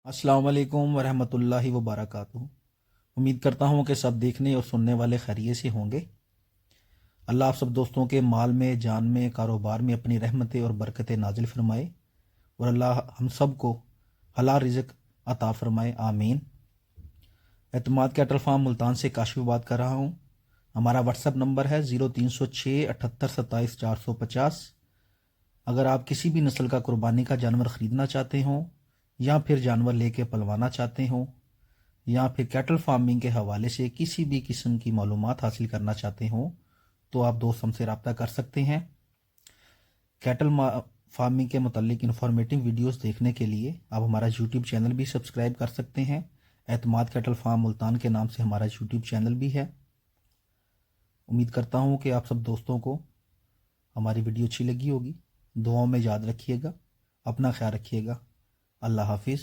अस्सलाम वालेकुम वरहमतुल्लाहि वबरकातुहू। उम्मीद करता हूँ कि सब देखने और सुनने वाले खैरियत से होंगे। अल्लाह आप सब दोस्तों के माल में, जान में, कारोबार में अपनी रहमतें और बरकतें नाजिल फरमाए और अल्लाह हम सब को हलाल रिज़्क अता फरमाए, आमीन। एतमाद कैटल फार्म मुल्तान से काशिफ बात कर रहा हूँ। हमारा व्हाट्सअप नंबर है 0306 78 27 450। अगर आप किसी भी नस्ल का कुर्बानी का जानवर ख़रीदना चाहते हों या फिर जानवर लेके पलवाना चाहते हों या फिर कैटल फार्मिंग के हवाले से किसी भी किस्म की मालूमात हासिल करना चाहते हों तो आप दोस्त हमसे रब्ता कर सकते हैं। कैटल फार्मिंग के मुतल्लिक इन्फॉर्मेटिव वीडियोस देखने के लिए आप हमारा यूट्यूब चैनल भी सब्सक्राइब कर सकते हैं। एतमाद कैटल फार्म मुल्तान के नाम से हमारा यूट्यूब चैनल भी है। उम्मीद करता हूँ कि आप सब दोस्तों को हमारी वीडियो अच्छी लगी होगी। दुआओं में याद रखिएगा, अपना ख्याल रखिएगा। अल्लाह हाफिज़।